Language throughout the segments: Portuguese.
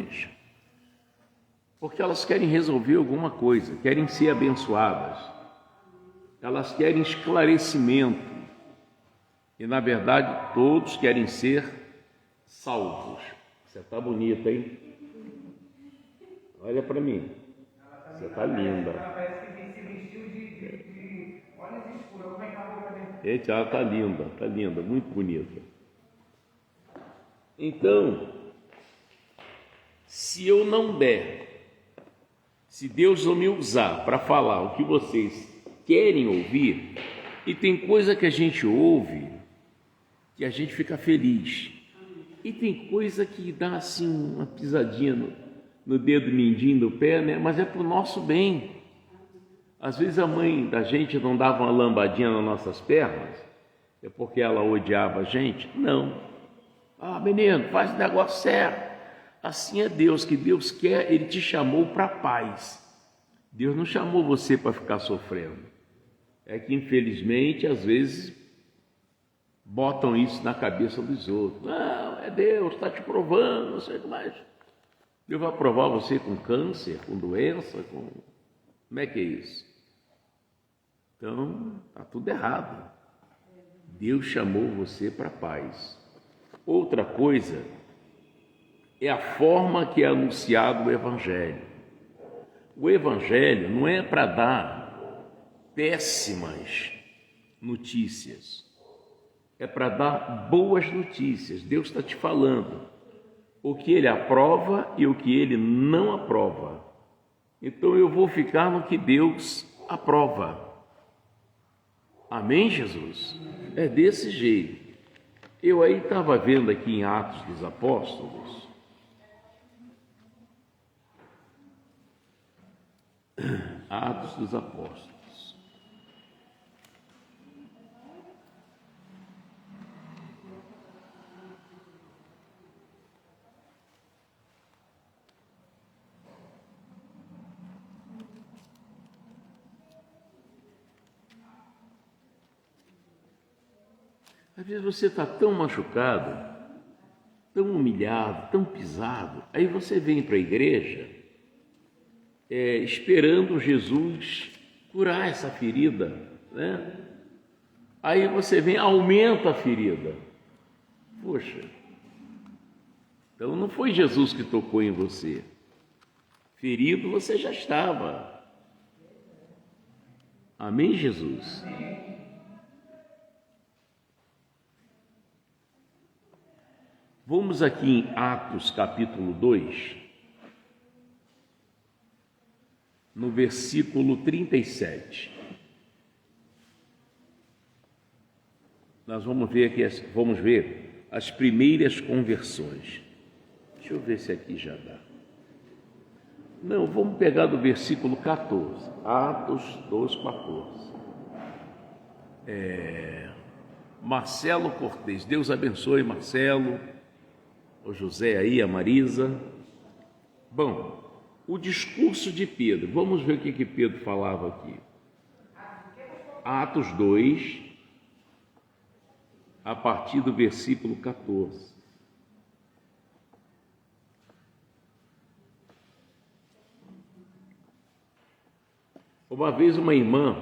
igreja? Porque elas querem resolver alguma coisa, querem ser abençoadas, elas querem esclarecimento e, na verdade, todos querem ser salvos. Você está bonita, hein? Olha para mim, você está linda. Ela parece que se vestiu de olhos escuros. Como é que ela roupa dele? Gente, ela está linda, muito bonita. Então, se eu não der, se Deus não me usar para falar o que vocês querem ouvir, e tem coisa que a gente ouve que a gente fica feliz, e tem coisa que dá assim uma pisadinha no dedo mindinho do pé, né? Mas é para o nosso bem. Às vezes a mãe da gente não dava uma lambadinha nas nossas pernas, é porque ela odiava a gente? Não. Ah, menino, faz o negócio certo. Assim é Deus, que Deus quer, Ele te chamou para paz. Deus não chamou você para ficar sofrendo. É que, infelizmente, às vezes, botam isso na cabeça dos outros. Não, é Deus, está te provando, não sei o que mais. Deus vai provar você com câncer, com doença, com... Como é que é isso? Então, está tudo errado. Deus chamou você para paz. Outra coisa é a forma que é anunciado o Evangelho. O Evangelho não é para dar péssimas notícias, é para dar boas notícias. Deus está te falando o que Ele aprova e o que Ele não aprova. Então eu vou ficar no que Deus aprova. Amém, Jesus? É desse jeito. Eu aí estava vendo aqui em Atos dos Apóstolos, Atos dos Apóstolos. Às vezes você está tão machucado, tão humilhado, tão pisado, aí você vem para a igreja esperando Jesus curar essa ferida, né? Aí você vem, aumenta a ferida. Poxa, então não foi Jesus que tocou em você. Ferido você já estava. Amém, Jesus? Vamos aqui em Atos capítulo 2, no versículo 37. Nós vamos ver aqui, as primeiras conversões. Deixa eu ver se aqui já dá. Não, vamos pegar do versículo 14, Atos 2, 14. Marcelo Cortez, Deus abençoe Marcelo, o José aí, a Marisa. Bom, o discurso de Pedro, vamos ver o que Pedro falava aqui. Atos 2, a partir do versículo 14. Uma vez uma irmã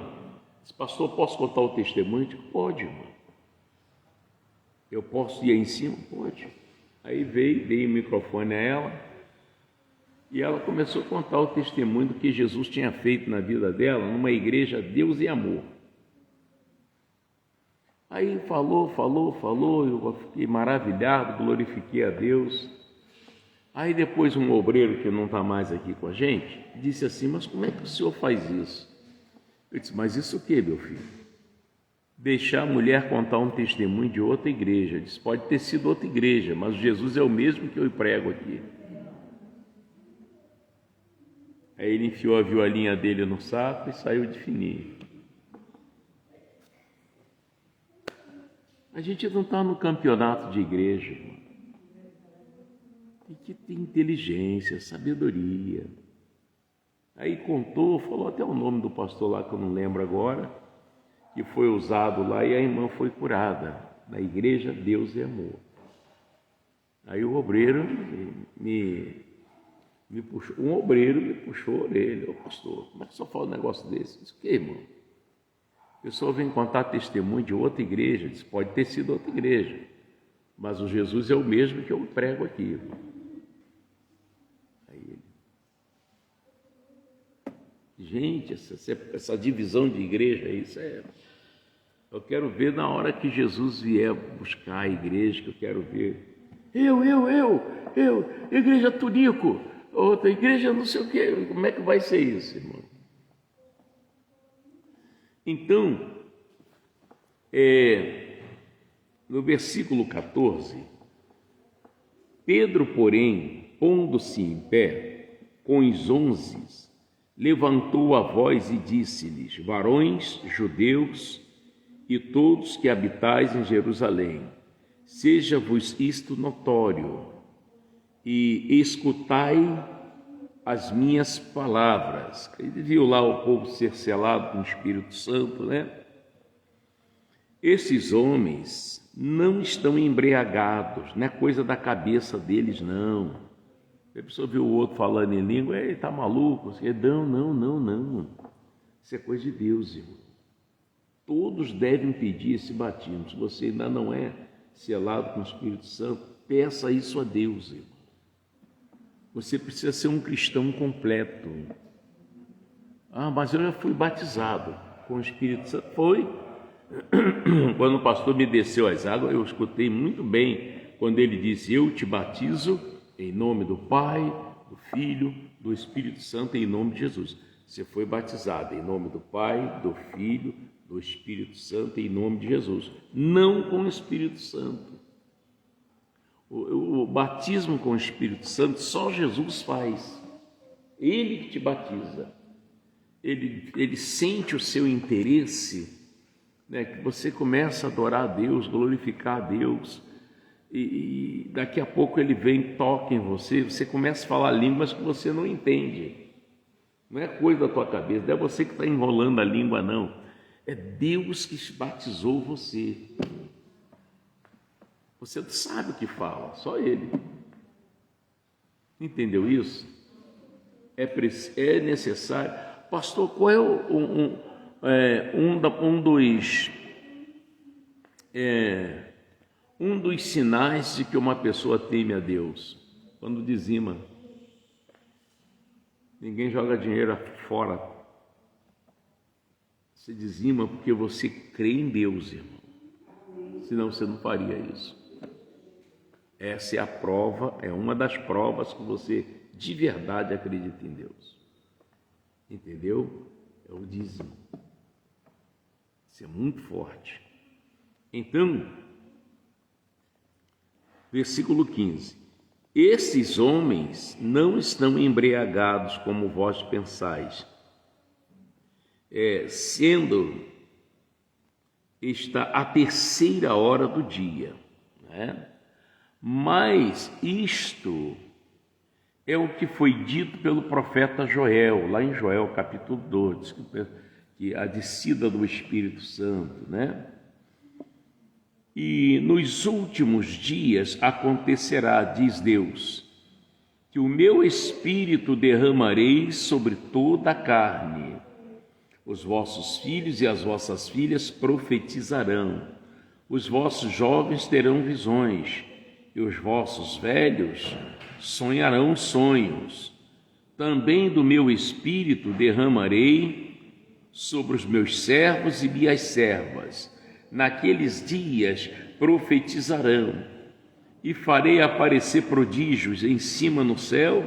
disse: pastor, posso contar o testemunho? Eu disse: pode, irmão. Eu posso ir aí em cima? Pode. Aí dei o microfone a ela e ela começou a contar o testemunho do que Jesus tinha feito na vida dela, numa igreja Deus e Amor. Aí falou, eu fiquei maravilhado, glorifiquei a Deus. Aí depois um obreiro que não está mais aqui com a gente, disse assim: mas como é que o senhor faz isso? Eu disse: mas isso o que, meu filho? Deixar a mulher contar um testemunho de outra igreja. Ele disse: pode ter sido outra igreja, mas Jesus é o mesmo que eu prego aqui. Aí ele enfiou a violinha dele no saco e saiu de fininho. A gente não está no campeonato de igreja, irmão. Tem que ter inteligência, sabedoria. Aí contou, falou até o nome do pastor lá que eu não lembro agora, que foi usado lá e a irmã foi curada, na igreja Deus e Amor. Aí o obreiro me Um obreiro me puxou a orelha. Ô pastor, como é que só fala um negócio desse? Isso que, irmão? A pessoa vem contar testemunho de outra igreja, diz, pode ter sido outra igreja, mas o Jesus é o mesmo que eu prego aqui. Aí, gente, essa divisão de igreja, isso é... Eu quero ver na hora que Jesus vier buscar a igreja, que eu quero ver. Igreja Tunico, outra igreja não sei o quê. Como é que vai ser isso, irmão? Então, no versículo 14, Pedro, porém, pondo-se em pé, com os 11, levantou a voz e disse-lhes: varões judeus e todos que habitais em Jerusalém, seja-vos isto notório, e escutai as minhas palavras. Ele viu lá o povo ser selado com o Espírito Santo, né? Esses homens não estão embriagados, não é coisa da cabeça deles, não. A pessoa viu o outro falando em língua, ele está maluco? Não. Isso é coisa de Deus, irmão. Todos devem pedir esse batismo. Se você ainda não é selado com o Espírito Santo, peça isso a Deus, irmão. Você precisa ser um cristão completo. Mas eu já fui batizado com o Espírito Santo. Foi. Quando o pastor me desceu as águas, eu escutei muito bem quando ele disse: eu te batizo em nome do Pai, do Filho, do Espírito Santo, em nome de Jesus. Você foi batizado em nome do Pai, do Filho, do Espírito Santo, em nome de Jesus. Não com o Espírito Santo. O batismo com o Espírito Santo só Jesus faz. Ele que te batiza. Ele sente o seu interesse, né, que você começa a adorar a Deus, glorificar a Deus, e daqui a pouco ele vem, toca em você, você começa a falar línguas que você não entende. Não é coisa da tua cabeça, não é você que está enrolando a língua, não. É Deus que batizou você. Você não sabe o que fala, só Ele. Entendeu isso? É necessário. Pastor, qual é um dos sinais de que uma pessoa teme a Deus? Quando dizima. Ninguém joga dinheiro fora. Você dizima porque você crê em Deus, irmão. Senão você não faria isso. Essa é a prova, é uma das provas que você de verdade acredita em Deus. Entendeu? É o dízimo. Isso é muito forte. Então, versículo 15. Esses homens não estão embriagados como vós pensais, sendo esta a terceira hora do dia, né? Mas isto é o que foi dito pelo profeta Joel, lá em Joel capítulo 2, que a descida do Espírito Santo, né? E nos últimos dias acontecerá, diz Deus, que o meu Espírito derramarei sobre toda a carne. Os vossos filhos e as vossas filhas profetizarão, os vossos jovens terão visões, e os vossos velhos sonharão sonhos. Também do meu Espírito derramarei sobre os meus servos e minhas servas. Naqueles dias profetizarão, e farei aparecer prodígios em cima no céu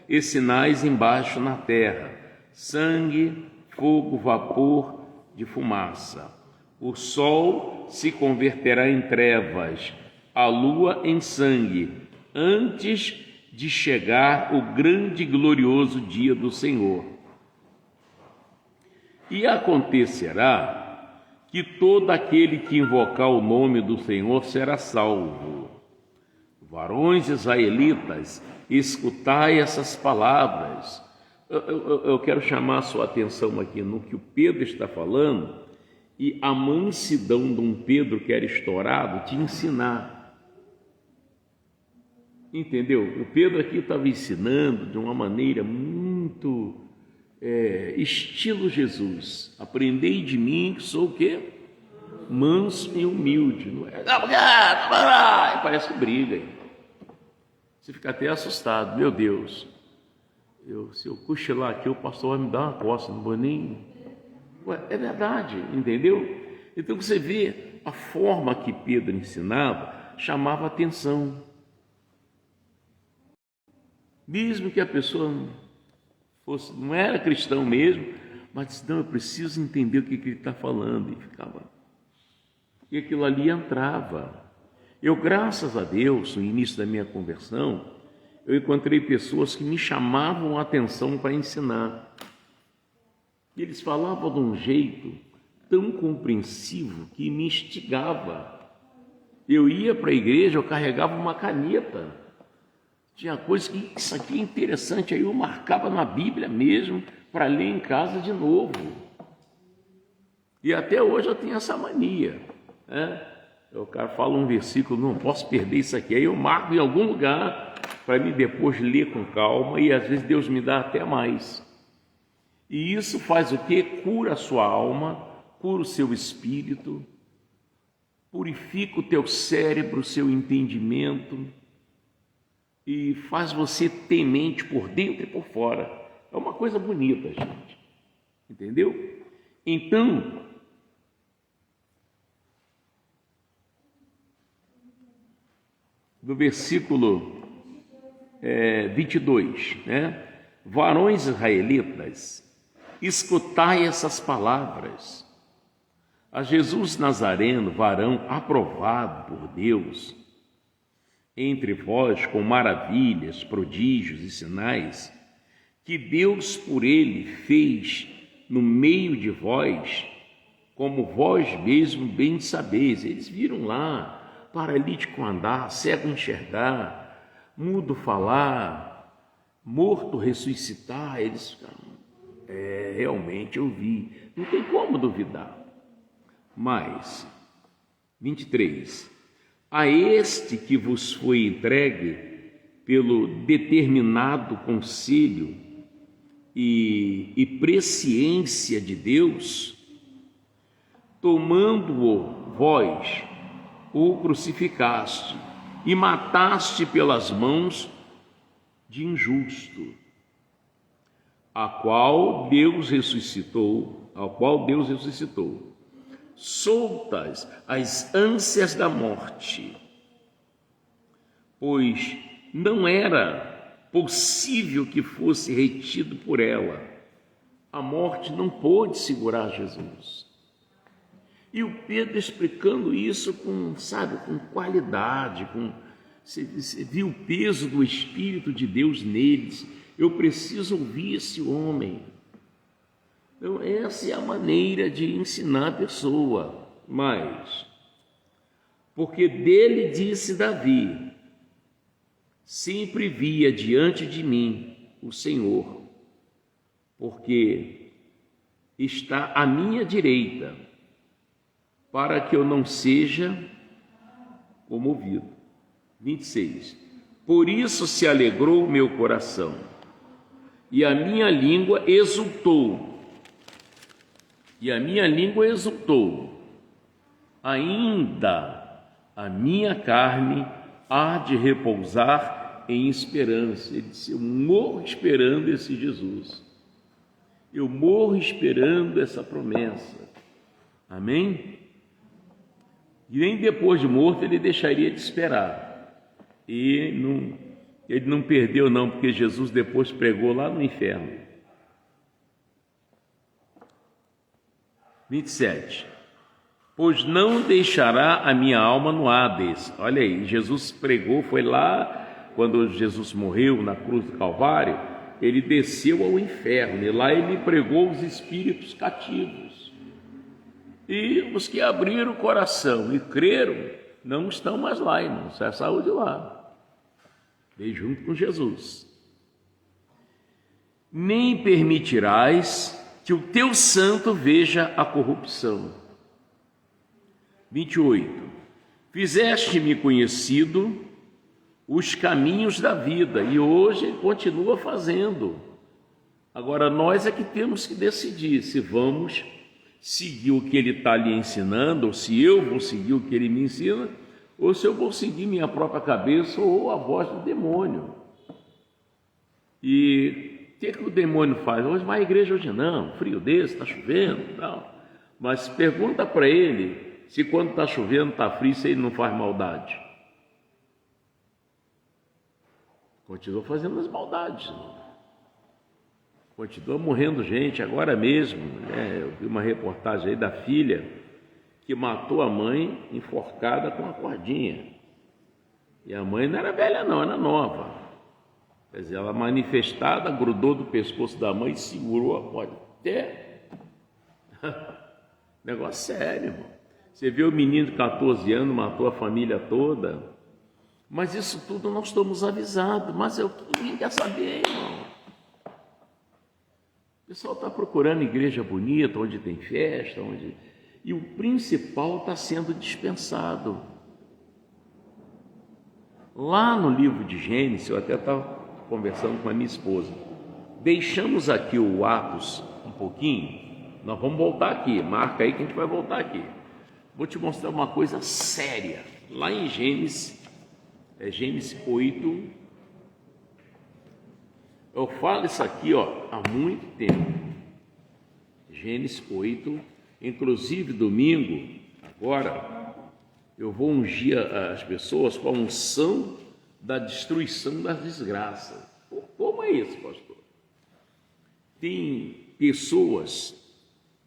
e sinais embaixo na terra: sangue, fogo, vapor de fumaça. O sol se converterá em trevas, a lua em sangue, antes de chegar o grande e glorioso dia do Senhor. E acontecerá que todo aquele que invocar o nome do Senhor será salvo. Varões israelitas, escutai essas palavras. Eu quero chamar a sua atenção aqui no que o Pedro está falando e a mansidão de um Pedro que era estourado te ensinar. Entendeu? O Pedro aqui estava ensinando de uma maneira muito estilo Jesus. Aprendei de mim que sou o quê? Manso e humilde. Não é? Parece que briga. Hein? Você fica até assustado. Meu Deus. Se eu cochilar aqui, o pastor vai me dar uma coça. Não vou nem... É verdade, entendeu? Então você vê a forma que Pedro ensinava chamava atenção. Mesmo que a pessoa não era cristão mesmo, mas disse, não, eu preciso entender o que ele está falando. E ficava. E aquilo ali entrava. Eu, graças a Deus, no início da minha conversão, eu encontrei pessoas que me chamavam a atenção para ensinar. E eles falavam de um jeito tão compreensivo que me instigava. Eu ia para a igreja, eu carregava uma caneta. Tinha coisas que isso aqui é interessante, aí eu marcava na Bíblia mesmo para ler em casa de novo. E até hoje eu tenho essa mania. O cara fala um versículo, não posso perder isso aqui. Aí eu marco em algum lugar para mim depois ler com calma e às vezes Deus me dá até mais. E isso faz o quê? Cura a sua alma, cura o seu espírito, purifica o teu cérebro, o seu entendimento e faz você ter mente por dentro e por fora. É uma coisa bonita, gente. Entendeu? Então, no versículo 22, varões israelitas, escutai essas palavras. A Jesus Nazareno, varão aprovado por Deus, entre vós com maravilhas, prodígios e sinais, que Deus por ele fez no meio de vós, como vós mesmo bem sabeis. Eles viram lá, paralítico andar, cego enxergar, mudo falar, morto ressuscitar. Eles ficaram, realmente eu vi, não tem como duvidar. Mas, 23, a este que vos foi entregue pelo determinado conselho e presciência de Deus, tomando-o vós, o crucificaste e mataste pelas mãos de injusto, ao qual Deus ressuscitou, soltas as ânsias da morte, pois não era possível que fosse retido por ela. A morte não pôde segurar Jesus. E o Pedro explicando isso com qualidade, você viu o peso do Espírito de Deus neles. Eu preciso ouvir esse homem. Então, essa é a maneira de ensinar a pessoa. Mas, porque dele disse Davi, sempre via diante de mim o Senhor, porque está à minha direita, para que eu não seja comovido. 26. Por isso se alegrou o meu coração, e a minha língua exultou. Ainda a minha carne há de repousar em esperança. Ele disse, eu morro esperando esse Jesus. Eu morro esperando essa promessa. Amém? E nem depois de morto ele deixaria de esperar. E ele não perdeu não, porque Jesus depois pregou lá no inferno. 27. Pois não deixará a minha alma no Hades. Olha aí, Jesus pregou, foi lá, quando Jesus morreu na cruz do Calvário, ele desceu ao inferno, e lá ele pregou os espíritos cativos. E os que abriram o coração e creram, não estão mais lá, irmãos, já saiu de lá. Veio junto com Jesus. Nem permitirás que o teu santo veja a corrupção. 28. Fizeste-me conhecido os caminhos da vida, e hoje ele continua fazendo. Agora, nós é que temos que decidir se vamos seguir o que ele está lhe ensinando, ou se eu vou seguir o que ele me ensina, ou se eu vou seguir minha própria cabeça ou a voz do demônio. E o que o demônio faz? Hoje vai à igreja, hoje não, frio desse, está chovendo e tal. Mas pergunta para ele se quando está chovendo, está frio, se ele não faz maldade. Continua fazendo as maldades. Continua morrendo gente agora mesmo. Né? Eu vi uma reportagem aí da filha que matou a mãe enforcada com uma cordinha. E a mãe não era velha não, era nova. Quer dizer, ela manifestada, grudou do pescoço da mãe e segurou a corda. Até... Negócio sério, irmão. Você vê o menino de 14 anos, matou a família toda. Mas isso tudo nós estamos avisados. Mas é o que ninguém quer saber, irmão. O pessoal está procurando igreja bonita, onde tem festa, onde... E o principal está sendo dispensado. Lá no livro de Gênesis, eu até estava conversando com a minha esposa. Deixamos aqui o Atos um pouquinho. Nós vamos voltar aqui. Marca aí que a gente vai voltar aqui. Vou te mostrar uma coisa séria. Lá em Gênesis, Gênesis 8. Eu falo isso aqui há muito tempo. Gênesis 8. Inclusive, domingo, agora, eu vou ungir as pessoas com a unção da destruição das desgraças. Como é isso, pastor? Tem pessoas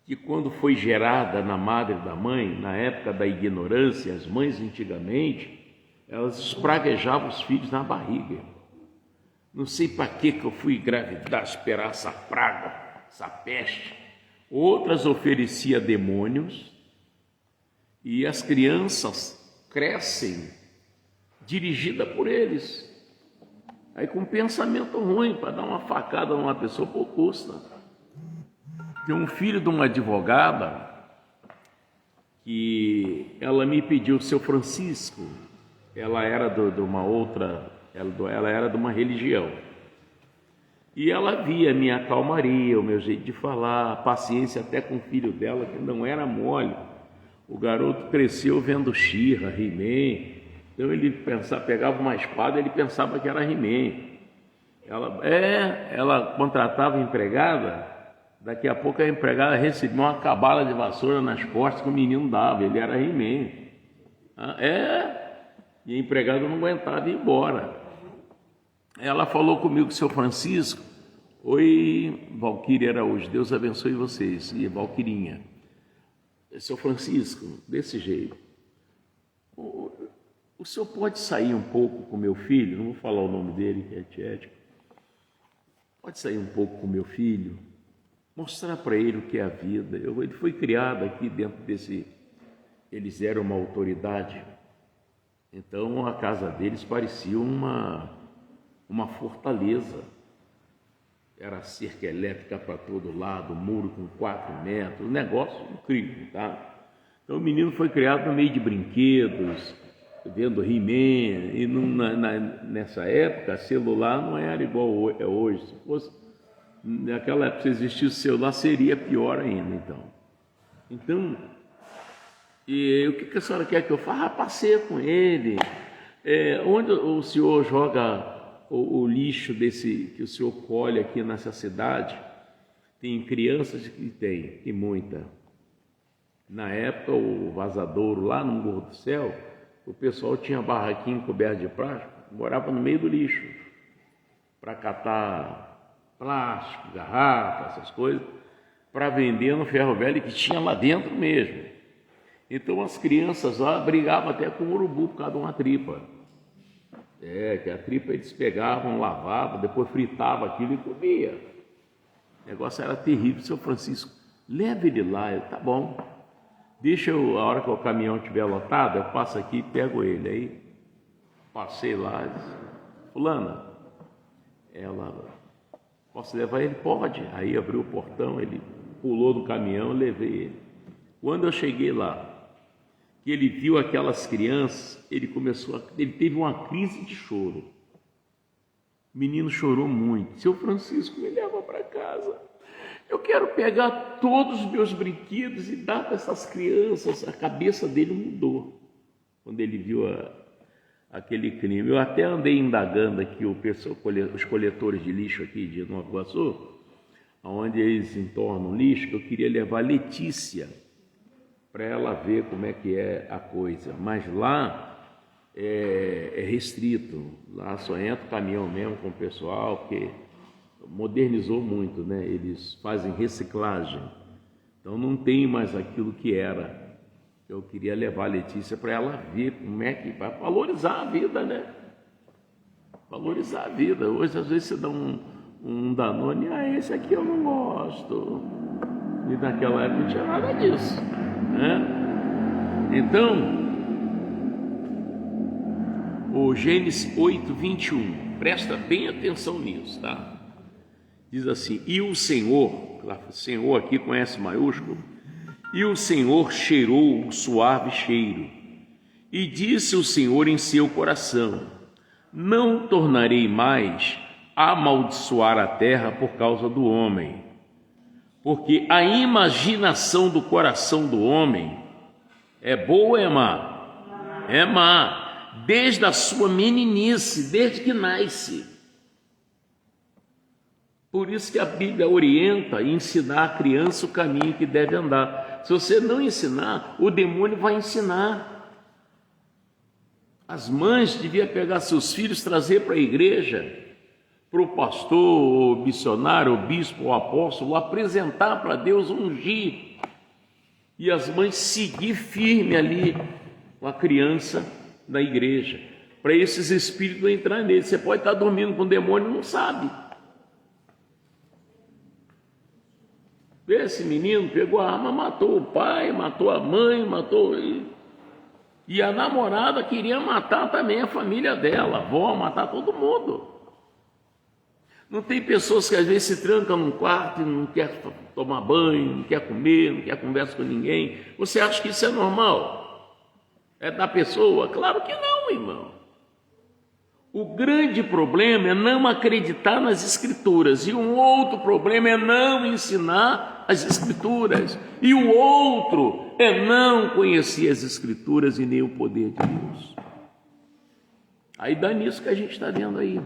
que quando foi gerada na madre da mãe, na época da ignorância, as mães antigamente, elas espraguejavam os filhos na barriga. Não sei para que eu fui engravidar, esperar essa praga, essa peste. Outras oferecia demônios e as crianças crescem dirigida por eles. Aí com um pensamento ruim, para dar uma facada numa pessoa por custa. Tem um filho de uma advogada que ela me pediu, seu Francisco, ela era de uma outra, ela era de uma religião. E ela via a minha calmaria, o meu jeito de falar, a paciência até com o filho dela, que não era mole. O garoto cresceu vendo She-Ra, He-Man. Então ele pegava uma espada, ele pensava que era He-Man. Ela contratava empregada, daqui a pouco a empregada recebia uma cabala de vassoura nas costas que o menino dava, ele era He-Man. E a empregada não aguentava ir embora. Ela falou comigo, seu Francisco, oi, Valquíria Araújo, Deus abençoe vocês, e Valquirinha. Seu Francisco, desse jeito, o senhor pode sair um pouco com meu filho, não vou falar o nome dele, que é antiético, pode sair um pouco com meu filho, mostrar para ele o que é a vida. Ele foi criado aqui dentro desse, eles eram uma autoridade, então a casa deles parecia uma fortaleza, era cerca elétrica para todo lado, muro com 4 metros, um negócio incrível, tá? Então o menino foi criado no meio de brinquedos, vendo He-Man, e nessa época celular não era igual é hoje. Se fosse naquela época, se existisse celular, seria pior ainda, então e o que a senhora quer que eu faça? Passeia com ele. Onde o senhor joga o lixo desse que o senhor colhe aqui nessa cidade? Tem crianças que tem, e muita. Na época, o Vazadouro, lá no Morro do Céu, o pessoal tinha barraquinho coberto de plástico, morava no meio do lixo, para catar plástico, garrafa, essas coisas, para vender no ferro velho que tinha lá dentro mesmo. Então as crianças lá brigavam até com o urubu por causa de uma tripa. Que a tripa eles pegavam, lavavam, depois fritavam aquilo e comia. O negócio era terrível. Seu Francisco, leve ele lá. Tá bom. Deixa eu, a hora que o caminhão estiver lotado, eu passo aqui e pego ele. Aí passei lá e disse, fulana, posso levar ele? Pode. Aí abriu o portão, ele pulou do caminhão, eu levei ele. Quando eu cheguei lá, que ele viu aquelas crianças, ele teve uma crise de choro. O menino chorou muito. Seu Francisco, me leva para casa. Eu quero pegar todos os meus brinquedos e dar para essas crianças. A cabeça dele mudou quando ele viu aquele crime. Eu até andei indagando aqui os coletores de lixo aqui de Nova Iguaçu, onde eles entornam lixo, que eu queria levar a Letícia para ela ver como é que é a coisa. Mas lá é restrito, lá só entra o caminhão mesmo com o pessoal, porque modernizou muito, né? Eles fazem reciclagem, então não tem mais aquilo que era. Eu queria levar a Letícia para ela ver como é que vai valorizar a vida, né? Valorizar a vida. Hoje, às vezes, você dá um Danone, esse aqui eu não gosto. E naquela época não tinha nada disso, né? Então, o Gênesis 8:21, presta bem atenção nisso, tá? Diz assim: e o Senhor aqui com S maiúsculo, e o Senhor cheirou o suave cheiro, e disse o Senhor em seu coração: não tornarei mais a amaldiçoar a terra por causa do homem, porque a imaginação do coração do homem é boa ou é má? É má. Desde a sua meninice, desde que nasce. Por isso que a Bíblia orienta a ensinar a criança o caminho que deve andar. Se você não ensinar, o demônio vai ensinar. As mães deviam pegar seus filhos, trazer para a igreja, para o pastor, o missionário, o bispo, o apóstolo, apresentar para Deus, ungir. E as mães seguir firme ali com a criança da igreja, para esses espíritos não entrar nele. Você pode estar dormindo com o demônio e não sabe. Esse menino pegou a arma, matou o pai, matou a mãe, matou... E a namorada queria matar também a família dela, a avó, matar todo mundo. Não tem pessoas que às vezes se trancam num quarto e não quer tomar banho, não quer comer, não quer conversar com ninguém. Você acha que isso é normal? É da pessoa? Claro que não, irmão. O grande problema é não acreditar nas Escrituras, e um outro problema é não ensinar as Escrituras, e o outro é não conhecer as Escrituras e nem o poder de Deus. Aí dá nisso que a gente está vendo aí. O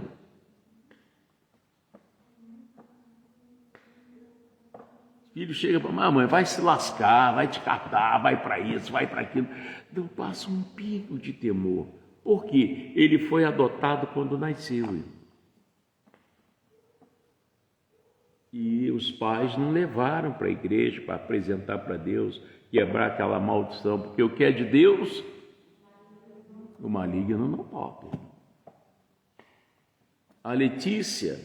filho chega para mamãe, vai se lascar, vai te catar, vai para isso, vai para aquilo. Não passa um pingo de temor. Por quê? Ele foi adotado quando nasceu. E os pais não levaram para a igreja para apresentar para Deus, quebrar aquela maldição, porque o que é de Deus, o maligno não toca. A Letícia,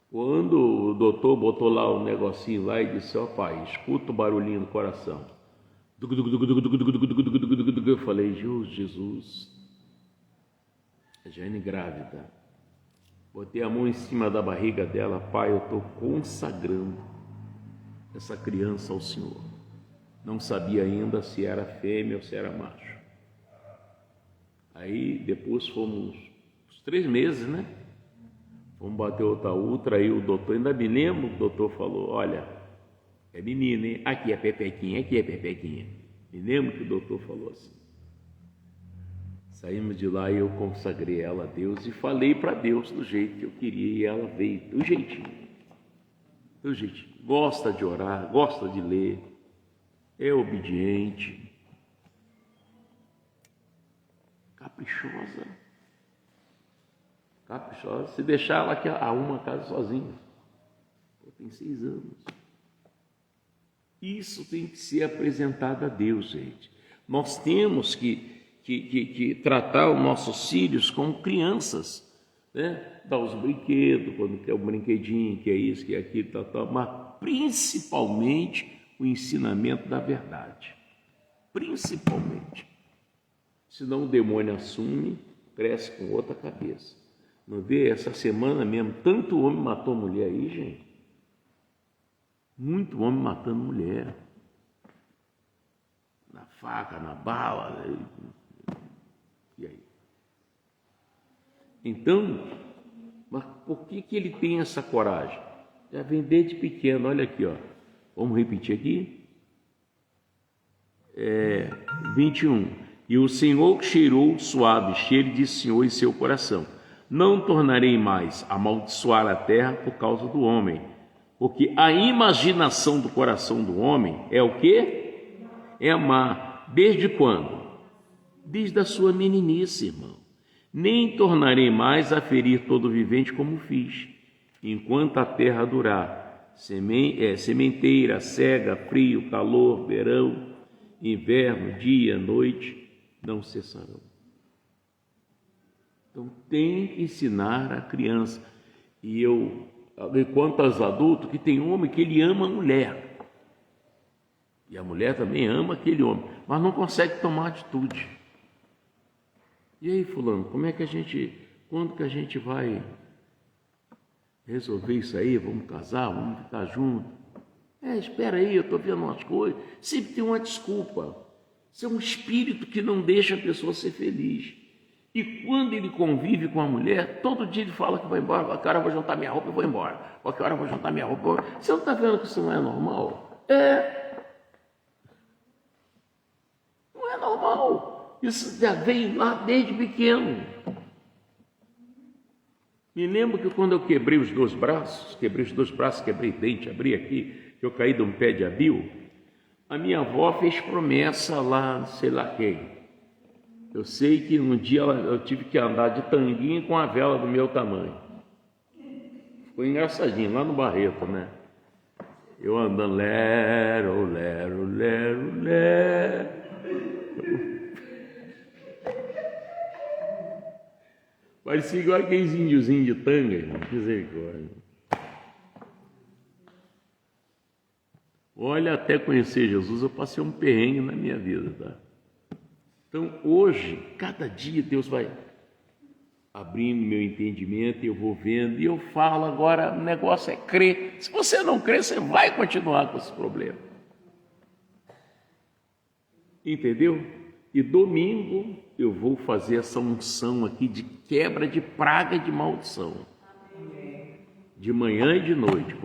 quando o doutor botou lá um negocinho lá e disse: ó pai, escuta o barulhinho no coração. Eu falei: Jesus, a Jane grávida. Botei a mão em cima da barriga dela: pai, eu estou consagrando essa criança ao Senhor. Não sabia ainda se era fêmea ou se era macho. Aí depois fomos uns 3 meses, né? Vamos bater outra ultra, aí o doutor, ainda me lembro, o doutor falou: olha, é menina, hein? Aqui é Pepequinha, aqui é Pepequinha. Me lembro que o doutor falou assim. Saímos de lá e eu consagrei ela a Deus e falei para Deus do jeito que eu queria, e ela veio do jeitinho. Do jeitinho. Gosta de orar, gosta de ler, é obediente, caprichosa. Se deixar ela que arruma a casa sozinha. Tem 6 anos. Isso tem que ser apresentado a Deus, gente. Nós temos que tratar os nossos filhos como crianças, né? Dar os brinquedos, quando quer um brinquedinho, que é isso, que é aquilo, tal, mas principalmente o ensinamento da verdade. Principalmente. Senão o demônio assume, cresce com outra cabeça. Não vê? Essa semana mesmo, tanto homem matou mulher aí, gente. Muito homem matando mulher. na faca, na bala. E aí? Então, mas por que ele tem essa coragem? Já vem desde pequeno, olha aqui, ó. Vamos repetir aqui? 21. E o Senhor cheirou suave cheiro de Senhor em seu coração. Não tornarei mais a amaldiçoar a terra por causa do homem, porque a imaginação do coração do homem é o quê? É amar. Desde quando? Desde a sua meninice, irmão. Nem tornarei mais a ferir todo vivente como fiz, enquanto a terra durar, sementeira, cega, frio, calor, verão, inverno, dia, noite, não cessarão. Então tem que ensinar a criança. E quanto aos adultos, que tem homem que ele ama a mulher, e a mulher também ama aquele homem, mas não consegue tomar atitude. E aí, fulano, quando que a gente vai resolver isso aí? Vamos casar, vamos ficar juntos? Espera aí, eu estou vendo umas coisas. Sempre tem uma desculpa. Isso é um espírito que não deixa a pessoa ser feliz. E quando ele convive com a mulher, todo dia ele fala que vai embora. Qualquer hora eu vou juntar minha roupa e vou embora. Qualquer hora eu vou juntar minha roupa. Você não está vendo que isso não é normal? Não é normal. Isso já veio lá desde pequeno. Me lembro que quando eu quebrei os dois braços, quebrei dente, abri aqui, que eu caí de um pé de abil, a minha avó fez promessa lá, sei lá quem. Eu sei que um dia eu tive que andar de tanguinha com a vela do meu tamanho. Ficou engraçadinho, lá no Barreto, né? Eu andando, lero, lero, lero, lero. Parecia igual aqueles índiozinhos de tanga, irmão. Misericórdia. Olha, até conhecer Jesus, eu passei um perrengue na minha vida, tá? Então, hoje, cada dia Deus vai abrindo meu entendimento, eu vou vendo, e eu falo agora, o negócio é crer. Se você não crer, você vai continuar com esse problema. Entendeu? E domingo eu vou fazer essa unção aqui de quebra de praga e de maldição. De manhã e de noite.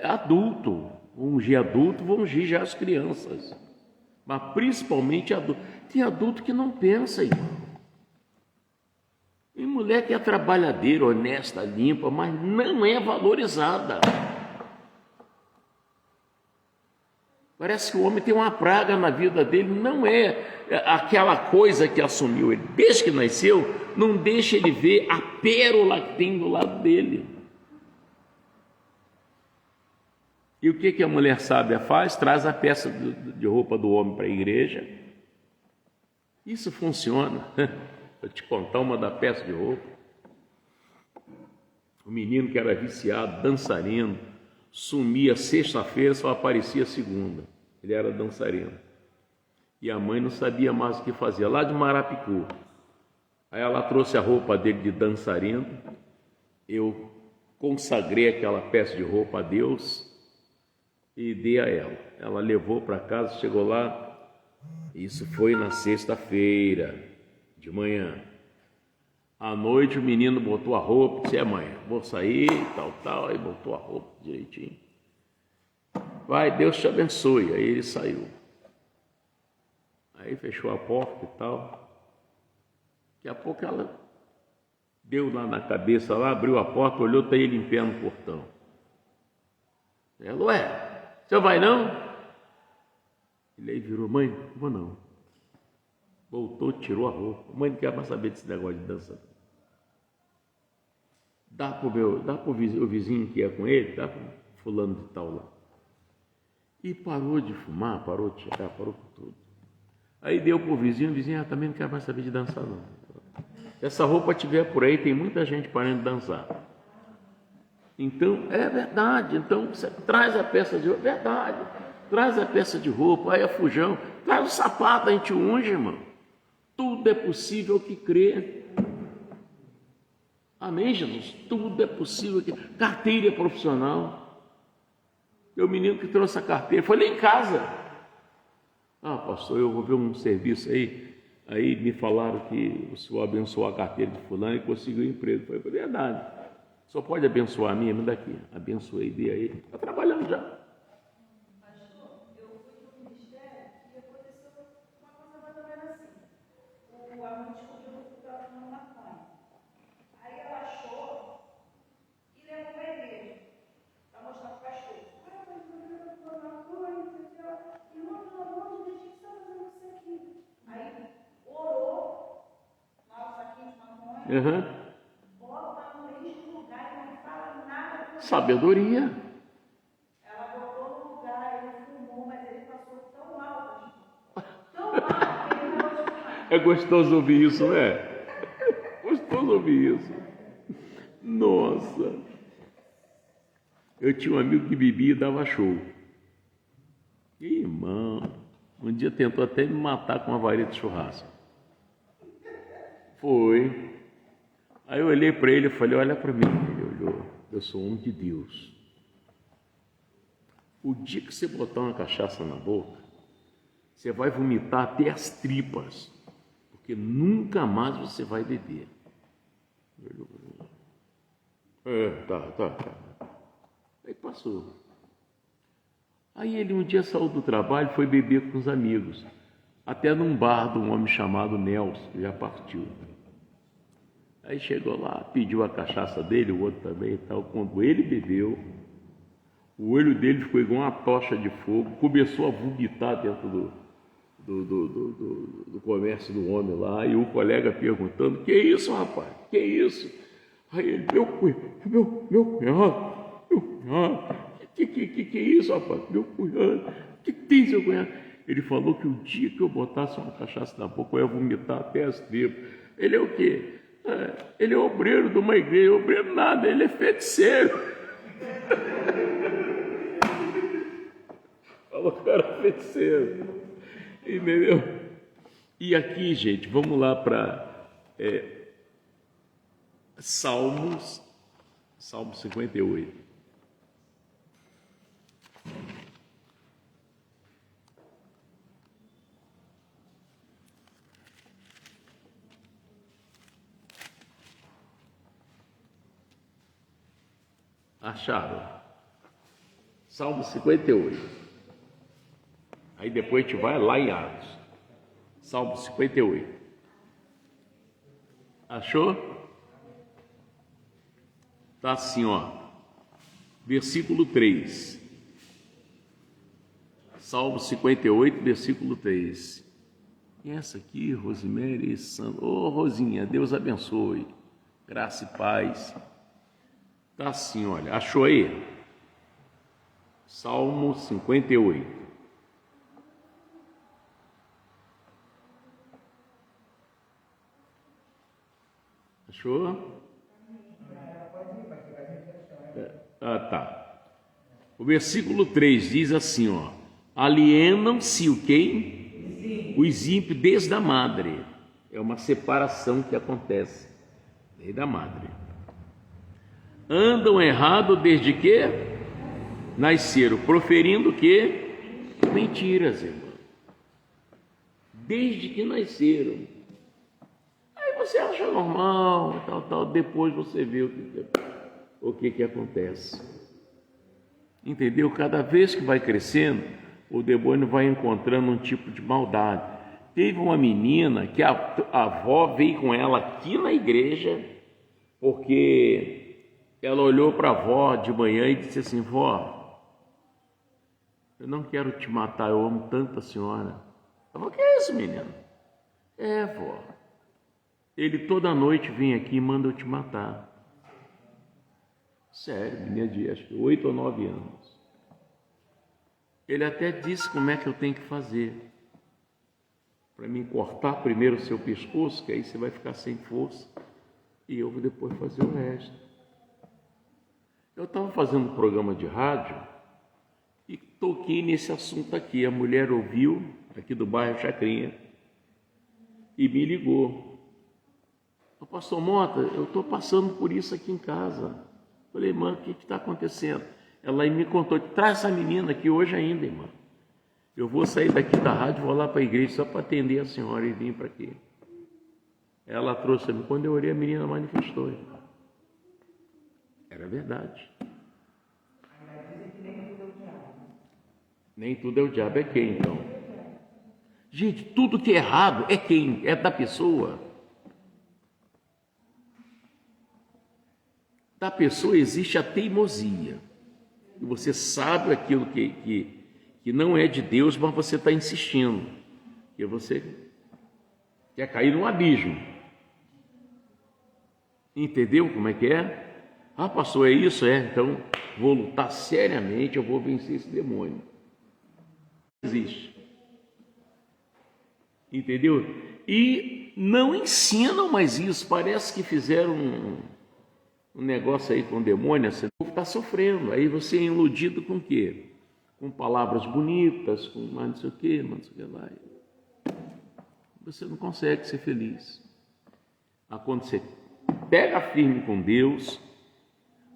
Adulto, vou ungir adulto, vou ungir já as crianças. Mas principalmente adulto. Tem adulto que não pensa, irmão. Tem mulher que é trabalhadeira, honesta, limpa, mas não é valorizada. Parece que o homem tem uma praga na vida dele, não é aquela coisa que assumiu ele. Desde que nasceu, não deixa ele ver a pérola que tem do lado dele. E o que a mulher sábia faz? Traz a peça de roupa do homem para a igreja. Isso funciona. Vou te contar uma da peça de roupa. O menino que era viciado, dançarino, sumia sexta-feira, só aparecia segunda. Ele era dançarino. E a mãe não sabia mais o que fazer, lá de Marapicu. Aí ela trouxe a roupa dele de dançarino. Eu consagrei aquela peça de roupa a Deus e dei a ela. Ela levou para casa, chegou lá. Isso foi na sexta-feira, de manhã. À noite o menino botou a roupa, disse: mãe, vou sair, tal, aí botou a roupa direitinho. Vai, Deus te abençoe. Aí ele saiu. Aí fechou a porta e tal. Daqui a pouco ela deu lá na cabeça, lá, abriu a porta, olhou, tá ele em pé no portão. Ela: ué, você vai não? Ele aí virou: mãe, não vou não. Voltou, tirou a roupa. Mãe não quer mais saber desse negócio de dança. Dá pro vizinho que é com ele, dá pro fulano de tal lá. E parou de fumar, parou de cheirar, parou com tudo. Aí deu pro vizinho, o vizinho também não quer mais saber de dançar não. Se essa roupa tiver por aí, tem muita gente parando de dançar. Então, é verdade. Então, você traz a peça de roupa, verdade. Traz a peça de roupa, aí a fujão, traz o sapato, a gente unge, irmão. Tudo é possível que crê. Amém, Jesus? Tudo é possível que... Carteira profissional. E o menino que trouxe a carteira foi lá em casa. Ah, pastor, eu vou ver um serviço aí me falaram que o senhor abençoou a carteira de fulano e conseguiu emprego. Foi verdade. Só pode abençoar a minha, me daqui. Abençoei, dei aí. Está trabalhando já. Pastor, eu fui no ministério e aconteceu uma coisa mais ou menos assim. A mãe descobriu que eu estava fumando maconha. Aí ela achou e levou para a igreja para mostrar para o pastor. Ah, mas eu estou fumando maconha, entendeu? Irmão, pelo amor de Deus, o que você está fazendo com isso aqui? Aí orou lá o saquinho de maconha. Bota no mesmo lugar e não fala nada com ele. Sabedoria. Ela botou no lugar, ele fumou, mas ele passou tão mal, tão mal, que ele não pôde fumar. É gostoso ouvir isso, não é? Gostoso ouvir isso. Nossa. Eu tinha um amigo que bebia e dava show. Irmão, um dia tentou até me matar com uma varinha de churrasco. Foi. Aí eu olhei para ele e falei, olha para mim. Ele olhou, eu sou homem de Deus. O dia que você botar uma cachaça na boca, você vai vomitar até as tripas, porque nunca mais você vai beber. Tá. Aí passou. Aí ele um dia saiu do trabalho e foi beber com os amigos, até num bar de um homem chamado Nelson, que já partiu. Aí chegou lá, pediu a cachaça dele, o outro também e tal. Quando ele bebeu, o olho dele ficou igual uma tocha de fogo, começou a vomitar dentro do comércio do homem lá, e o colega perguntando, que isso, rapaz, que isso? Aí ele, meu cunhado, que isso, rapaz, meu cunhado, que tem seu cunhado? Ele falou que o dia que eu botasse uma cachaça na boca, eu ia vomitar até as tripas. Ele é o quê? Ele é obreiro de uma igreja, obreiro nada, ele é feiticeiro. Falou que era feiticeiro, entendeu? E aqui, gente, vamos lá para Salmo 58. Acharam? Salmo 58. Aí depois a gente vai lá em Atos. Salmo 58. Achou? Tá assim, ó. Versículo 3. Salmo 58, versículo 3. E essa aqui, Rosemary Sandro. Ô, Rosinha, Deus abençoe. Graça e paz. Tá assim, olha, achou aí? Salmo 58. Achou? Tá. O versículo 3 diz assim, ó. Alienam-se o quem? Os ímpios desde a madre. É uma separação que acontece desde a madre. Andam errado desde que nasceram, proferindo o quê? Mentiras, irmão. Desde que nasceram. Aí você acha normal, tal, depois você vê o que acontece. Entendeu? Cada vez que vai crescendo, o demônio vai encontrando um tipo de maldade. Teve uma menina que a avó veio com ela aqui na igreja, porque ela olhou para a avó de manhã e disse assim, vó, eu não quero te matar, eu amo tanto a senhora. Ela falou, que é isso, menino? É, vó, ele toda noite vem aqui e manda eu te matar. Sério, menina de acho que 8 ou 9 anos. Ele até disse como é que eu tenho que fazer. Para mim cortar primeiro o seu pescoço, que aí você vai ficar sem força, e eu vou depois fazer o resto. Eu estava fazendo um programa de rádio e toquei nesse assunto aqui. A mulher ouviu, aqui do bairro Chacrinha, e me ligou. Pastor Mota, eu estou passando por isso aqui em casa. Falei, irmã, o que está acontecendo? Ela me contou, traz essa menina aqui hoje ainda, irmã. Eu vou sair daqui da rádio, vou lá para a igreja só para atender a senhora e vim para aqui. Ela trouxe a mim. Quando eu orei, a menina manifestou. Era verdade. Nem tudo é o diabo, é quem então? Gente, tudo que é errado é quem? É da pessoa. Da pessoa existe a teimosia. E você sabe aquilo que não é de Deus, mas você está insistindo. E você quer cair num abismo. Entendeu como é que é? Ah, pastor, é isso? É, então vou lutar seriamente, eu vou vencer esse demônio. Existe. Entendeu? E não ensinam mais isso. Parece que fizeram um negócio aí com o demônio, assim, o povo está sofrendo. Aí você é iludido com o quê? Com palavras bonitas, com mais não sei o quê, mais não sei o que lá. Você não consegue ser feliz. Mas quando você pega firme com Deus,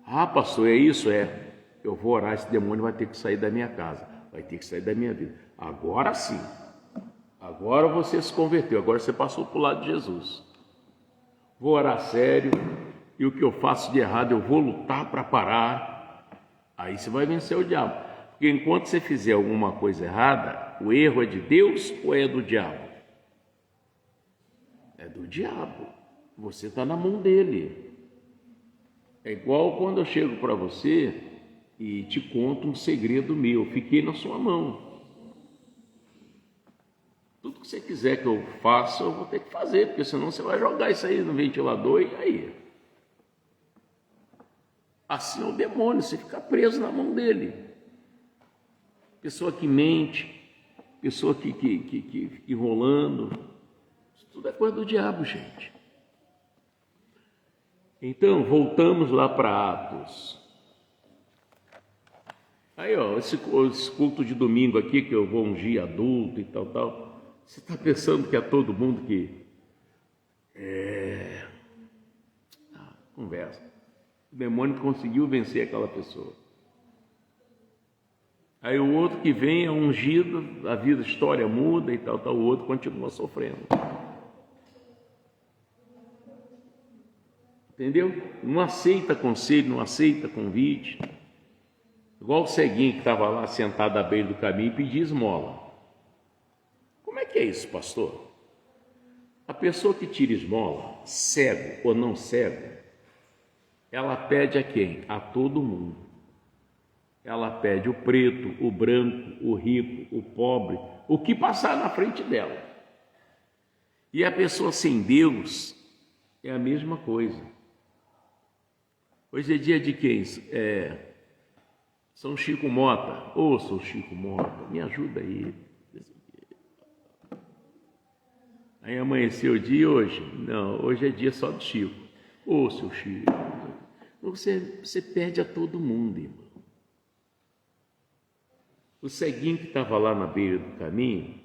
ah, pastor, é isso? É. Eu vou orar, esse demônio vai ter que sair da minha casa, vai ter que sair da minha vida. Agora sim. Agora você se converteu, agora você passou para o lado de Jesus. Vou orar sério, e o que eu faço de errado eu vou lutar para parar. Aí você vai vencer o diabo. Porque enquanto você fizer alguma coisa errada, o erro é de Deus ou é do diabo? É do diabo. Você está na mão dele. É igual quando eu chego para você e te conto um segredo meu. Fiquei na sua mão. Tudo que você quiser que eu faça, eu vou ter que fazer, porque senão você vai jogar isso aí no ventilador e aí. Assim é o demônio, você fica preso na mão dele. Pessoa que mente, pessoa que fica enrolando, isso tudo é coisa do diabo, gente. Então, voltamos lá para Atos. Aí, ó, esse culto de domingo aqui, que eu vou ungir adulto e tal. Você está pensando que é todo mundo que... conversa. O demônio conseguiu vencer aquela pessoa. Aí o outro que vem é ungido, a vida, a história muda e tal, o outro continua sofrendo. Entendeu? Não aceita conselho, não aceita convite. Igual o ceguinho que estava lá sentado à beira do caminho e pedia esmola. Como é que é isso, pastor? A pessoa que tira esmola, cego ou não cego, ela pede a quem? A todo mundo. Ela pede o preto, o branco, o rico, o pobre, o que passar na frente dela. E a pessoa sem Deus é a mesma coisa. Hoje é dia de quem? São Chico Mota. Ô, São Chico Mota, me ajuda aí. Aí amanheceu o dia hoje? Não, hoje é dia só de Chico. Ô, seu Chico, você perde a todo mundo, irmão. O ceguinho que estava lá na beira do caminho,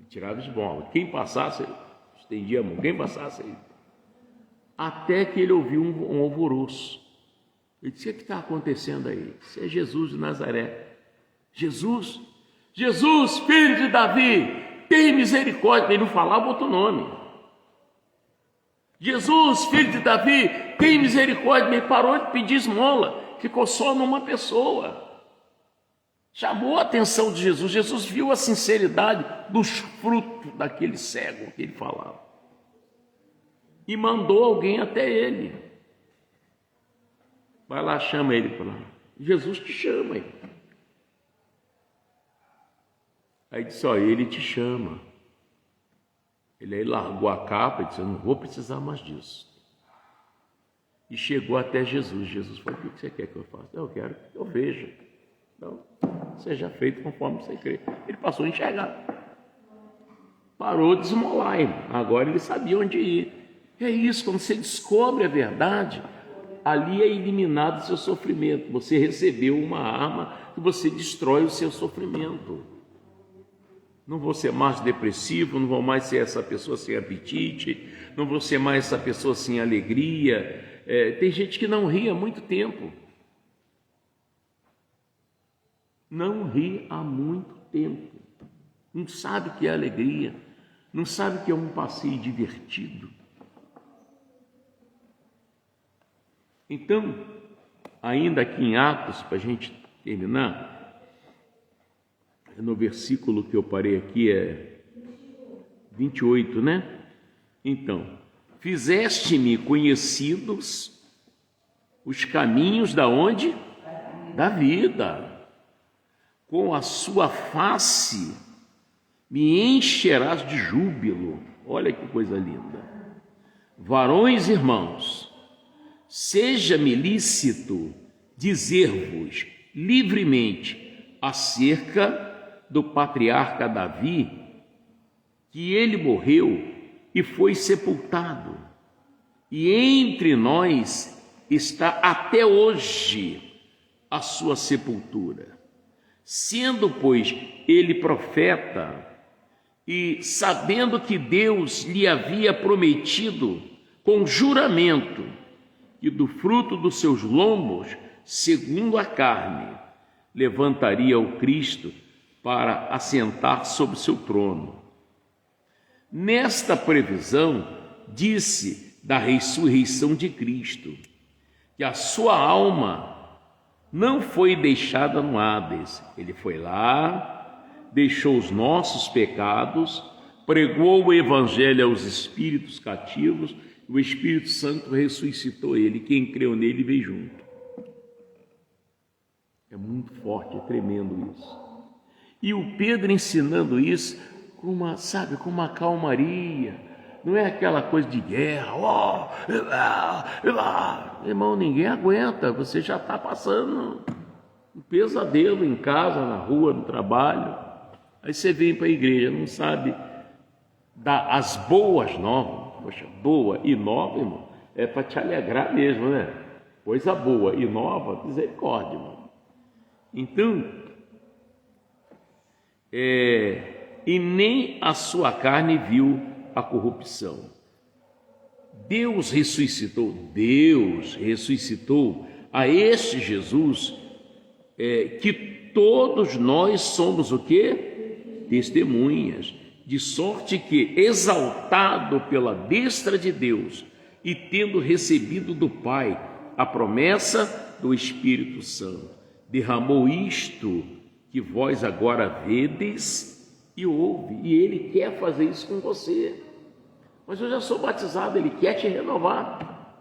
tirava esmola. Quem passasse, estendia a mão. Quem passasse, até que ele ouviu um alvoroço. Ele disse: o que está acontecendo aí? Isso é Jesus de Nazaré. Jesus, filho de Davi, tem misericórdia. Ele não falava outro nome. Jesus, filho de Davi, tem misericórdia. Ele parou de pedir esmola, ficou só numa pessoa. Chamou a atenção de Jesus. Jesus viu a sinceridade dos frutos daquele cego que ele falava e mandou alguém até ele. Vai lá, chama ele para lá. Jesus te chama aí. Aí disse: ó, ele te chama. Ele aí largou a capa e disse: eu não vou precisar mais disso. E chegou até Jesus. Jesus falou: o que você quer que eu faça? Eu quero que eu veja. Então, seja feito conforme você crê. Ele passou a enxergar. Parou de esmolar, irmão. Agora ele sabia onde ir. É isso, quando você descobre a verdade, ali é eliminado o seu sofrimento. Você recebeu uma arma que você destrói o seu sofrimento. Não vou ser mais depressivo, não vou mais ser essa pessoa sem apetite, não vou ser mais essa pessoa sem alegria. Tem gente que não ri há muito tempo. Não ri há muito tempo. não sabe o que é alegria, não sabe o que é um passeio divertido. Então, ainda aqui em Atos, para a gente terminar, no versículo que eu parei aqui é 28, né? Então, fizeste-me conhecidos os caminhos da onde? Da vida. Com a sua face me encherás de júbilo. Olha que coisa linda. Varões irmãos, seja-me lícito dizer-vos livremente acerca do patriarca Davi, que ele morreu e foi sepultado, e entre nós está até hoje a sua sepultura. Sendo, pois, ele profeta, e sabendo que Deus lhe havia prometido com juramento que do fruto dos seus lombos, segundo a carne, levantaria o Cristo para assentar sobre seu trono. Nesta previsão, disse da ressurreição de Cristo, que a sua alma não foi deixada no Hades. Ele foi lá, deixou os nossos pecados, pregou o evangelho aos espíritos cativos, e o Espírito Santo ressuscitou ele. Quem creu nele veio junto. É muito forte, é tremendo isso. E o Pedro ensinando isso com uma, sabe, com uma calmaria. Não é aquela coisa de guerra. Irmão, ninguém aguenta. Você já está passando um pesadelo em casa, na rua, no trabalho. Aí você vem para a igreja, não sabe dar as boas novas. Poxa, boa e nova, irmão, é para te alegrar mesmo, né? Coisa boa e nova, misericórdia, irmão. Então, e nem a sua carne viu a corrupção. Deus ressuscitou a este Jesus, que todos nós somos o quê? Testemunhas, de sorte que, exaltado pela destra de Deus e tendo recebido do Pai a promessa do Espírito Santo, derramou isto que vós agora vedes e ouve, e Ele quer fazer isso com você. Mas eu já sou batizado, Ele quer te renovar.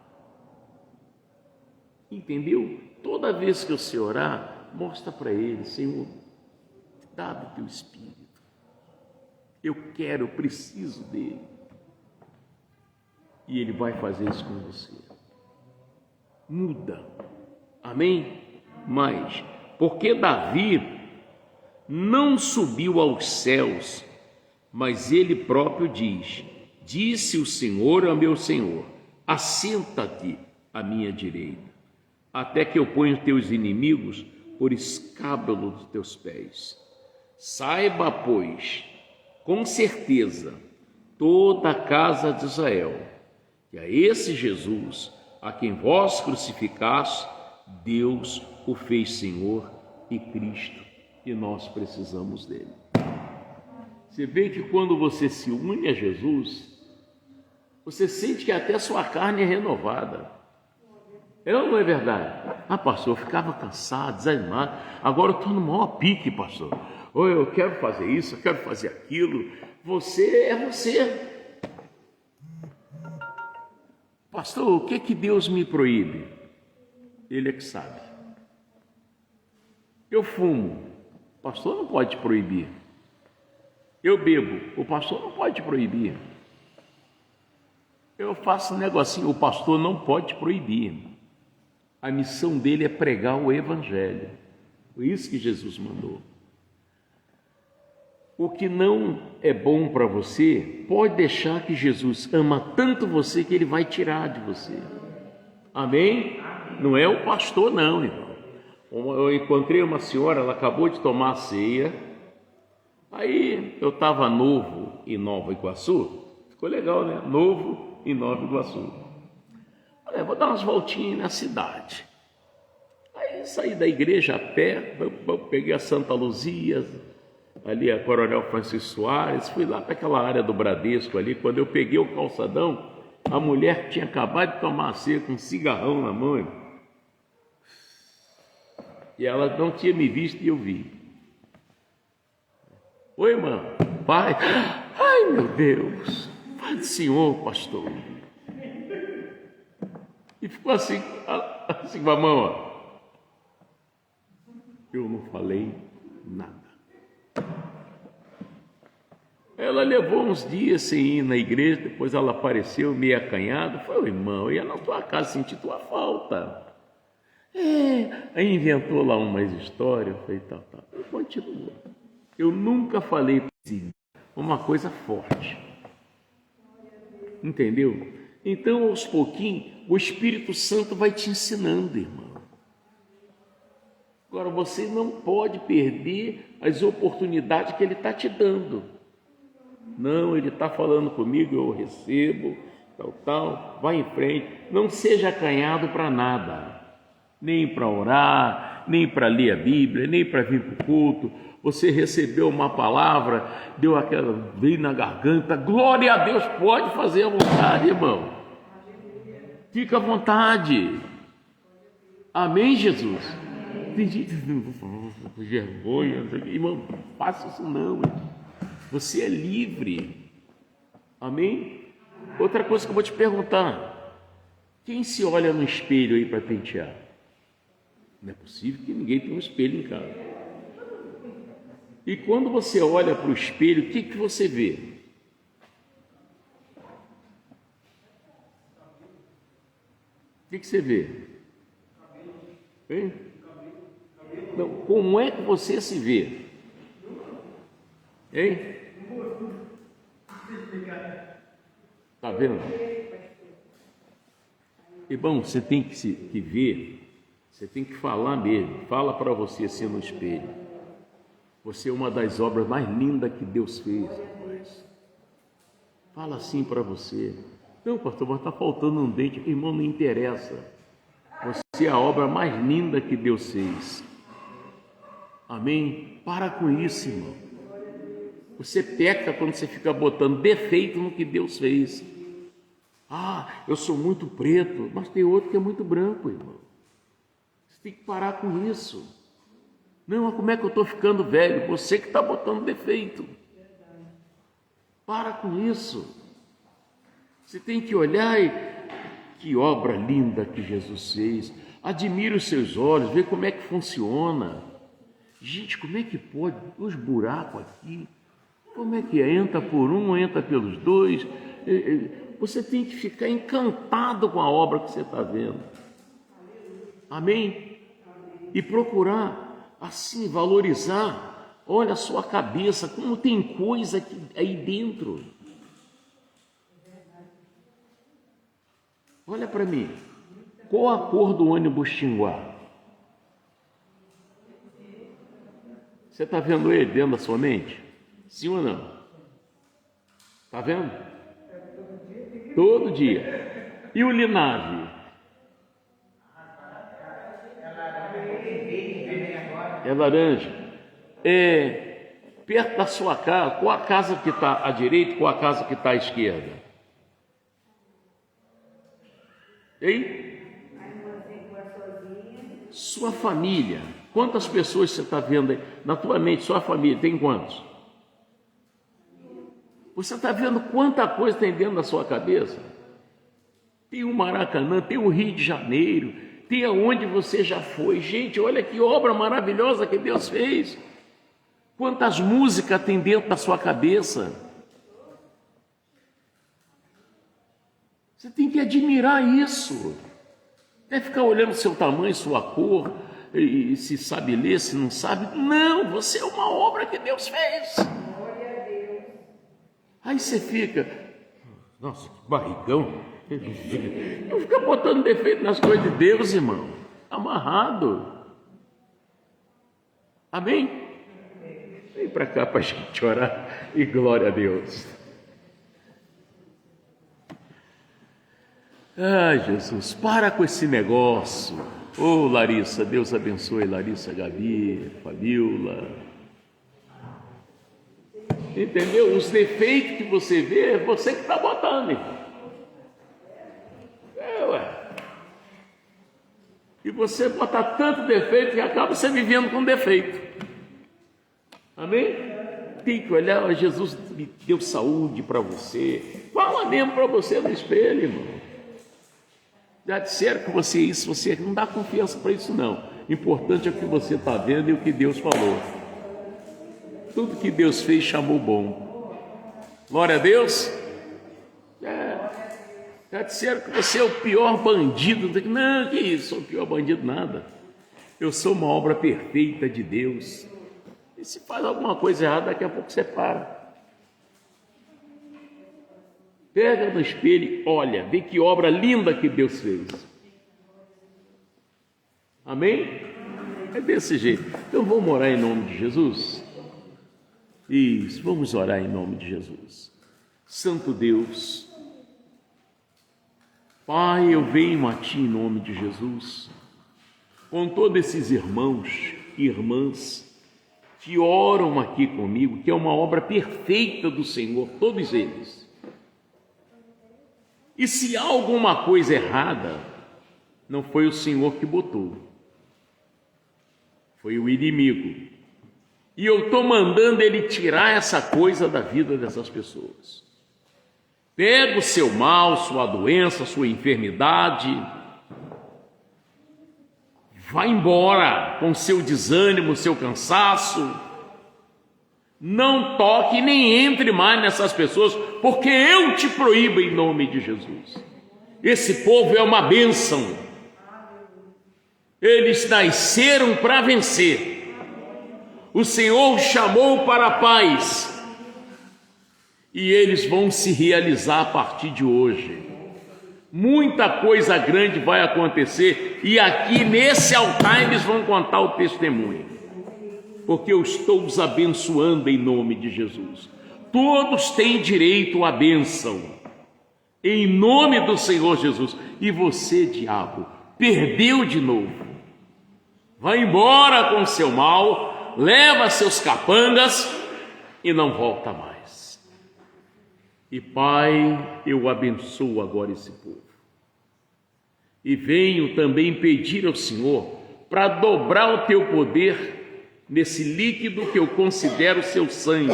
Entendeu? Toda vez que você orar, mostra para Ele: Senhor, dá do teu Espírito. Eu quero, eu preciso dele. E Ele vai fazer isso com você. Muda. Amém? Mas, porque Davi não subiu aos céus, mas ele próprio diz: disse o Senhor ao meu Senhor: assenta-te à minha direita, até que eu ponha os teus inimigos por escábulo dos teus pés. Saiba, pois, com certeza, toda a casa de Israel, que a esse Jesus, a quem vós crucificaste, Deus o fez Senhor e Cristo, e nós precisamos dele. Você vê que quando você se une a Jesus, você sente que até a sua carne é renovada. É ou não é verdade? Ah, pastor, eu ficava cansado, desanimado, agora eu estou no maior pique, pastor. Ou eu quero fazer isso, eu quero fazer aquilo. Você é você. Pastor, o que Deus me proíbe? Ele é que sabe. Eu fumo, o pastor não pode proibir. Eu bebo, o pastor não pode proibir. Eu faço um negocinho, o pastor não pode proibir. A missão dele é pregar o evangelho. Foi isso que Jesus mandou. O que não é bom para você, pode deixar, que Jesus ama tanto você que ele vai tirar de você. Amém? Não é o pastor não, irmão. Eu encontrei uma senhora, ela acabou de tomar a ceia. Aí eu estava novo em Nova Iguaçu. Ficou legal, né? Novo em Nova Iguaçu. Falei, vou dar umas voltinhas na cidade. Aí saí da igreja a pé, peguei a Santa Luzia, ali a Coronel Francisco Soares, fui lá para aquela área do Bradesco ali, quando eu peguei o calçadão, a mulher tinha acabado de tomar a ceia com um cigarrão na mão, irmão. E ela não tinha me visto e eu vi. Oi, irmão, pai. Ai, meu Deus, pai do Senhor, pastor. E ficou assim com a mão, ó. Eu não falei nada. Ela levou uns dias sem ir na igreja, depois ela apareceu meio acanhada. Falei, irmão, eu ia na tua casa sentir tua falta. Aí inventou lá umas histórias, eu falei, tá. E continuou. Eu nunca falei para si uma coisa forte. Entendeu? Então, aos pouquinhos, o Espírito Santo vai te ensinando, irmão. Agora, você não pode perder as oportunidades que Ele está te dando. Não, Ele está falando comigo, eu recebo, tal, vai em frente. Não seja acanhado para nada, nem para orar, nem para ler a Bíblia, nem para vir para o culto. Você recebeu uma palavra, veio na garganta, glória a Deus, pode fazer à vontade, irmão. Fica à vontade. Amém, Jesus? Tem gente que não vou falar com vergonha, irmão, não faça isso não. Você é livre. Amém? Outra coisa que eu vou te perguntar: quem se olha no espelho aí para pentear? Não é possível que ninguém tenha um espelho em casa. E quando você olha para o espelho, o que você vê? O que você vê? Hein? Não, como é que você se vê? Hein? Está vendo? Irmão, você tem que ver, você tem que falar mesmo. Fala para você assim no espelho: você é uma das obras mais lindas que Deus fez, rapaz. Fala assim para você. Não, pastor, mas está faltando um dente. Irmão, não interessa. Você é a obra mais linda que Deus fez. Amém? Para com isso, irmão. Você peca quando você fica botando defeito no que Deus fez. Eu sou muito preto, mas tem outro que é muito branco, irmão. Você tem que parar com isso. Não, mas como é que eu estou ficando velho? Você que está botando defeito. Para com isso. Você tem que olhar e que obra linda que Jesus fez. Admire os seus olhos, vê como é que funciona. Gente, como é que pode? Os buracos aqui. Como é que é? Entra por um, entra pelos dois. Você tem que ficar encantado com a obra que você está vendo. Amém? E procurar, assim, valorizar. Olha a sua cabeça, como tem coisa aqui, aí dentro. Olha para mim. Qual a cor do ônibus Xinguá? Você está vendo ele dentro da sua mente? Sim ou não? Está vendo? Todo dia. E o Linave? É laranja. Perto da sua casa, qual a casa que está à direita, qual a casa que está à esquerda? Hein? Sua família. Quantas pessoas você está vendo aí? Na tua mente, sua família, tem quantos? Você está vendo quanta coisa tem dentro da sua cabeça? Tem o Maracanã, tem o Rio de Janeiro, tem aonde você já foi. Gente, olha que obra maravilhosa que Deus fez. Quantas músicas tem dentro da sua cabeça? Você tem que admirar isso. Não é ficar olhando seu tamanho, sua cor, e se sabe ler, se não sabe. Não, você é uma obra que Deus fez. Aí você fica, nossa, que barrigão. Não fica botando defeito nas coisas de Deus, irmão. Amarrado. Amém? Vem para cá para a gente orar e glória a Deus. Jesus, para com esse negócio. Larissa, Deus abençoe Larissa, Gabi, Fabiola. Entendeu? Os defeitos que você vê, é você que está botando, irmão. Ué. E você bota tanto defeito que acaba você vivendo com defeito. Amém? Tem que olhar, Jesus me deu saúde para você. Fala mesmo para você no espelho, irmão. Já disseram que você é isso, você não dá confiança para isso, não. O importante é o que você está vendo e o que Deus falou. Tudo que Deus fez chamou bom. Glória a Deus. Já disseram que você é o pior bandido. Não, que isso, sou o pior bandido, nada. Eu sou uma obra perfeita de Deus. E se faz alguma coisa errada, daqui a pouco você para. Pega no espelho, olha, vê que obra linda que Deus fez. Amém? É desse jeito. Então vamos orar em nome de Jesus? Isso, vamos orar em nome de Jesus. Santo Deus, Pai, eu venho a Ti em nome de Jesus, com todos esses irmãos e irmãs que oram aqui comigo, que é uma obra perfeita do Senhor, todos eles. E se há alguma coisa errada, não foi o Senhor que botou, foi o inimigo. E eu estou mandando ele tirar essa coisa da vida dessas pessoas. Pega o seu mal, sua doença, sua enfermidade, vá embora com seu desânimo, seu cansaço. Não toque nem entre mais nessas pessoas, porque eu te proíbo em nome de Jesus. Esse povo é uma bênção. Eles nasceram para vencer. O Senhor chamou para a paz. E eles vão se realizar a partir de hoje. Muita coisa grande vai acontecer. E aqui nesse altar eles vão contar o testemunho. Porque eu estou os abençoando em nome de Jesus. Todos têm direito à bênção. Em nome do Senhor Jesus. E você, diabo, perdeu de novo. Vai embora com seu mal, leva seus capangas e não volta mais. E Pai, eu abençoo agora esse povo. E venho também pedir ao Senhor para dobrar o teu poder nesse líquido que eu considero seu sangue,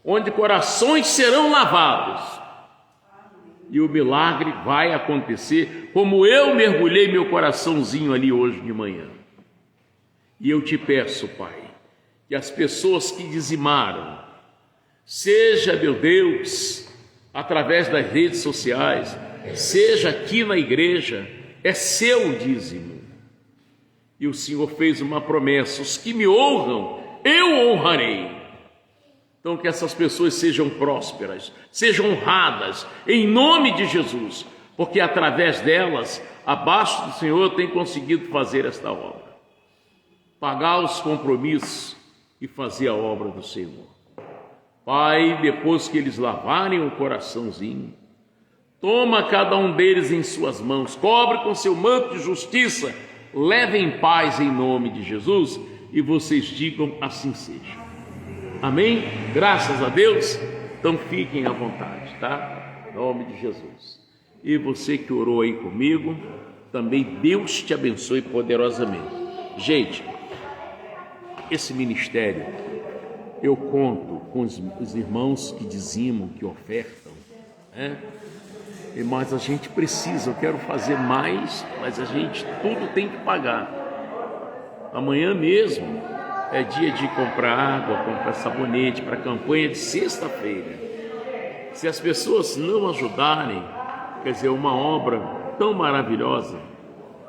onde corações serão lavados. E o milagre vai acontecer, como eu mergulhei meu coraçãozinho ali hoje de manhã. E eu te peço, Pai, que as pessoas que dizimaram, seja, meu Deus, através das redes sociais, seja aqui na igreja, é seu dízimo. E o Senhor fez uma promessa: os que me honram, eu honrarei. Então que essas pessoas sejam prósperas, sejam honradas, em nome de Jesus, porque através delas, abaixo do Senhor, eu tenho conseguido fazer esta obra. Pagar os compromissos e fazer a obra do Senhor. Pai, depois que eles lavarem o coraçãozinho, toma cada um deles em suas mãos, cobre com seu manto de justiça, leve em paz em nome de Jesus, e vocês digam: assim seja. Amém? Graças a Deus. Então fiquem à vontade, tá? Em nome de Jesus. E você que orou aí comigo, também Deus te abençoe poderosamente. Gente, esse ministério, eu conto com os irmãos que dizimam, que ofertam, né? Mas a gente precisa, eu quero fazer mais, mas a gente tudo tem que pagar. Amanhã mesmo é dia de comprar água, comprar sabonete para a campanha de sexta-feira. Se as pessoas não ajudarem, quer dizer, uma obra tão maravilhosa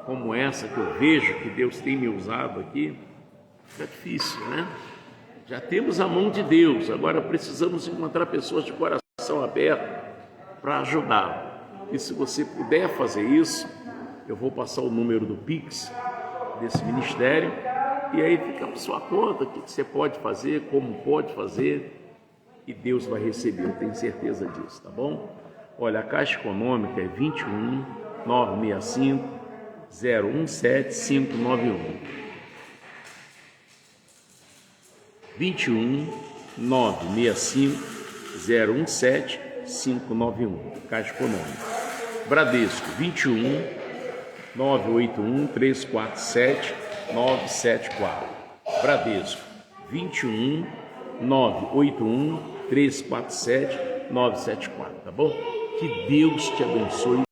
como essa que eu vejo que Deus tem me usado aqui, é difícil, né? Já temos a mão de Deus, agora precisamos encontrar pessoas de coração aberto para ajudar. E se você puder fazer isso, eu vou passar o número do Pix desse ministério, e aí fica por sua conta o que você pode fazer, como pode fazer, e Deus vai receber, eu tenho certeza disso, tá bom? Olha, a Caixa Econômica é 21 965 017 591. 21 965-017-591, Caixa Econômica. Bradesco, 21-981-347-974. Bradesco, 21-981-347-974, tá bom? Que Deus te abençoe.